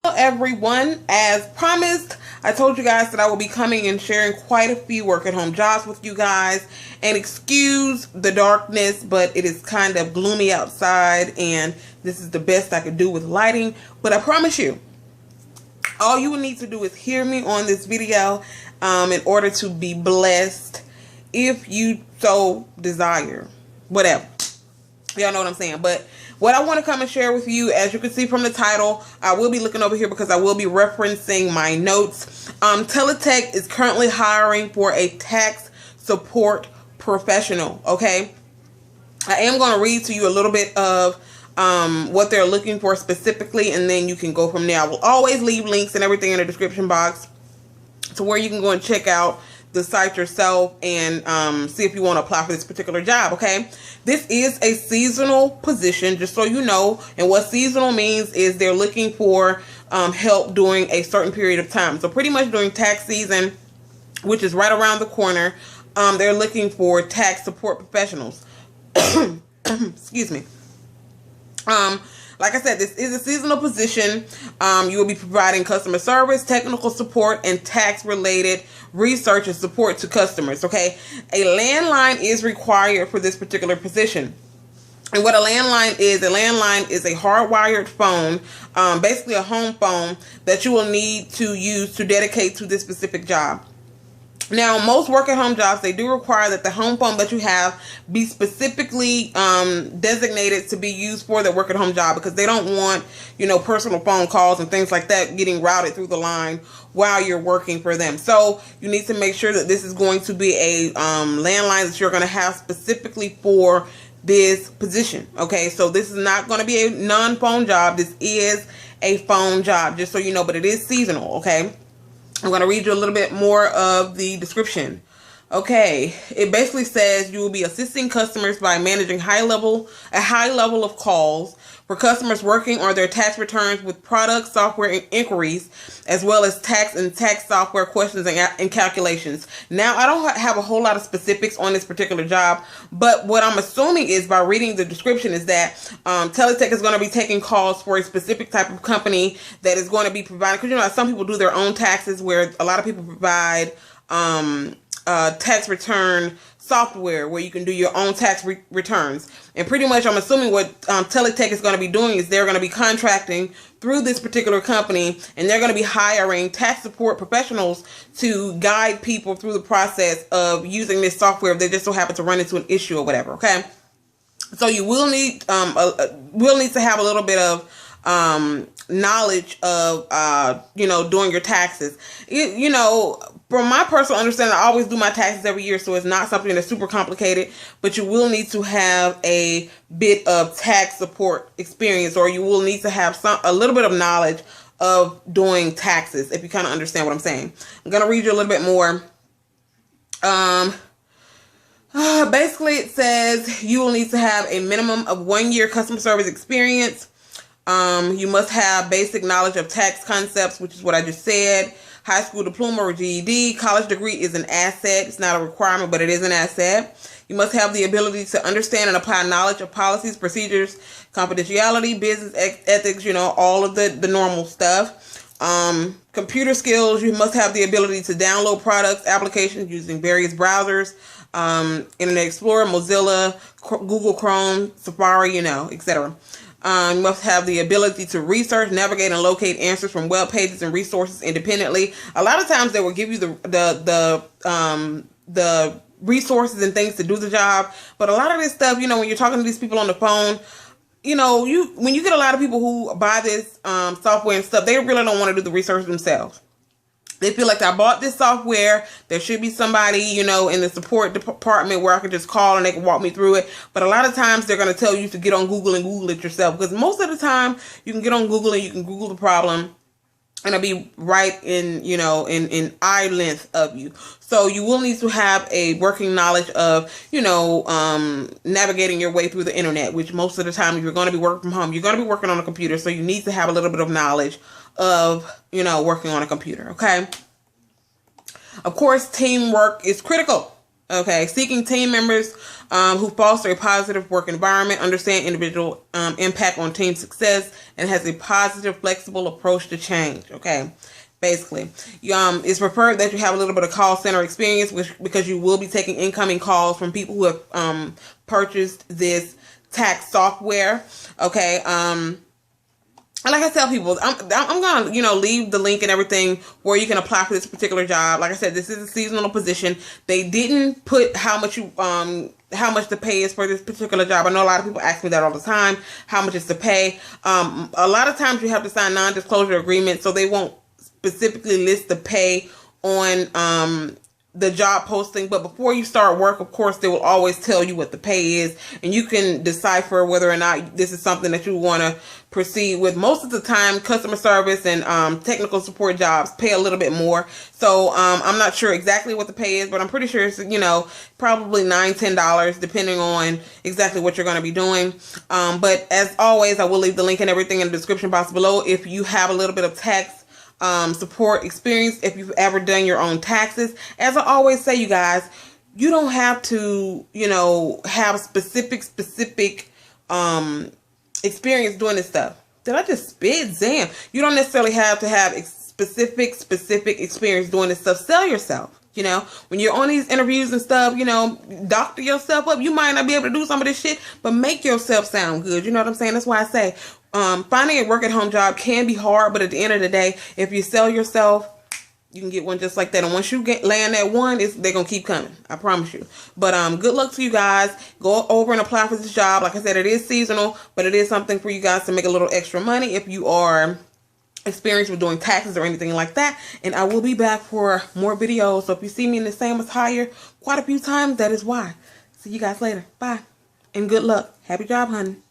Hello everyone, as promised, I told you guys that I will be coming and sharing quite a few work at home jobs with you guys. And excuse the darkness, but it is kind of gloomy outside and this is the best I could do with lighting. But I promise you, all you will need to do is hear me on this video in order to be blessed if you so desire. Whatever. Y'all know what I'm saying. But what I want to come and share with you, as you can see from the title, I will be looking over here because I will be referencing my notes. Teletech is currently hiring for a tax support professional. Okay. I am going to read to you a little bit of what they're looking for specifically, and then you can go from there. I will always leave links and everything in the description box to where you can go and check out the site yourself and see if you want to apply for this particular job. Okay, this is a seasonal position, just so you know. And what seasonal means is they're looking for help during a certain period of time. So pretty much during tax season, which is right around the corner, they're looking for tax support professionals. Excuse me. Like I said, this is a seasonal position. You will be providing customer service, technical support, and tax-related research and support to customers, okay? A landline is required for this particular position. And what a landline is a hardwired phone, basically a home phone that you will need to use to dedicate to this specific job. Now, most work-at-home jobs, they do require that the home phone that you have be specifically designated to be used for the work-at-home job, because they don't want, you know, personal phone calls and things like that getting routed through the line while you're working for them. So you need to make sure that this is going to be a landline that you're going to have specifically for this position. Okay, so this is not going to be a non-phone job. This is a phone job, just so you know, but it is seasonal. Okay. I'm going to read you a little bit more of the description. Okay, it basically says you will be assisting customers by managing a high level of calls for customers working on their tax returns with product software inquiries, as well as tax and tax software questions and calculations. Now, I don't have a whole lot of specifics on this particular job, but what I'm assuming is, by reading the description, is that Teletech is going to be taking calls for a specific type of company that is going to be providing, because, you know, some people do their own taxes, where a lot of people provide tax return software where you can do your own tax returns. And pretty much, I'm assuming what Teletech is going to be doing is they're going to be contracting through this particular company, and they're going to be hiring tax support professionals to guide people through the process of using this software if they just so happen to run into an issue or whatever. Okay, so you will need to have a little bit of knowledge of you know, doing your taxes. You know, from my personal understanding, I always do my taxes every year, so it's not something that's super complicated, but you will need to have a bit of tax support experience, or you will need to have a little bit of knowledge of doing taxes, if you kind of understand what I'm saying. I'm going to read you a little bit more. Basically, it says you will need to have a minimum of 1 year customer service experience. You must have basic knowledge of tax concepts, which is what I just said. High school diploma or GED. College degree is an asset. It's not a requirement, but it is an asset. You must have the ability to understand and apply knowledge of policies, procedures, confidentiality, business ethics, you know, all of the normal stuff. Computer skills. You must have the ability to download products, applications using various browsers, Internet Explorer, Mozilla, Google Chrome, Safari, you know, etc. You must have the ability to research, navigate, and locate answers from web pages and resources independently. A lot of times they will give you the resources and things to do the job, but a lot of this stuff, you know, when you're talking to these people on the phone, you know, when you get a lot of people who buy this software and stuff, they really don't want to do the research themselves. They feel like, I bought this software, there should be somebody, you know, in the support department where I can just call and they can walk me through it. But a lot of times they're going to tell you to get on Google and Google it yourself, because most of the time you can get on Google and you can Google the problem and it'll be right in, you know, in eye length of you. So you will need to have a working knowledge of, you know, navigating your way through the internet, which most of the time, if you're going to be working from home, you're going to be working on a computer. So you need to have a little bit of knowledge of, you know, working on a computer. Okay. Of course, teamwork is critical. Okay, seeking team members who foster a positive work environment, understand individual impact on team success, and has a positive, flexible approach to change. Okay, basically, it's preferred that you have a little bit of call center experience, because you will be taking incoming calls from people who have purchased this tax software. Okay, like I tell people, I'm gonna leave the link and everything where you can apply for this particular job. Like I said, this is a seasonal position. They didn't put how much the pay is for this particular job. I know a lot of people ask me that all the time. How much is the pay? A lot of times you have to sign non-disclosure agreements, so they won't specifically list the pay on the job posting. But before you start work, of course, they will always tell you what the pay is, and you can decipher whether or not this is something that you want to proceed with. Most of the time, customer service and technical support jobs pay a little bit more. So I'm not sure exactly what the pay is, but I'm pretty sure it's probably $9-10, depending on exactly what you're going to be doing. But as always, I will leave the link and everything in the description box below. If you have a little bit of tax support experience, if you've ever done your own taxes, as I always say, you guys, you don't have to have specific experience doing this stuff. Did I just spit? Damn. You don't necessarily have to have specific experience doing this stuff. Sell yourself. When you're on these interviews and stuff, doctor yourself up. You might not be able to do some of this shit, but make yourself sound good. You know what I'm saying? That's why I say finding a work-at-home job can be hard, but at the end of the day, if you sell yourself, you can get one just like that. And once you land that one, they're going to keep coming. I promise you. But good luck to you guys. Go over and apply for this job. Like I said, it is seasonal, but it is something for you guys to make a little extra money if you are experienced with doing taxes or anything like that. And I will be back for more videos. So if you see me in the same attire quite a few times, that is why. See you guys later. Bye. And good luck. Happy job hunting.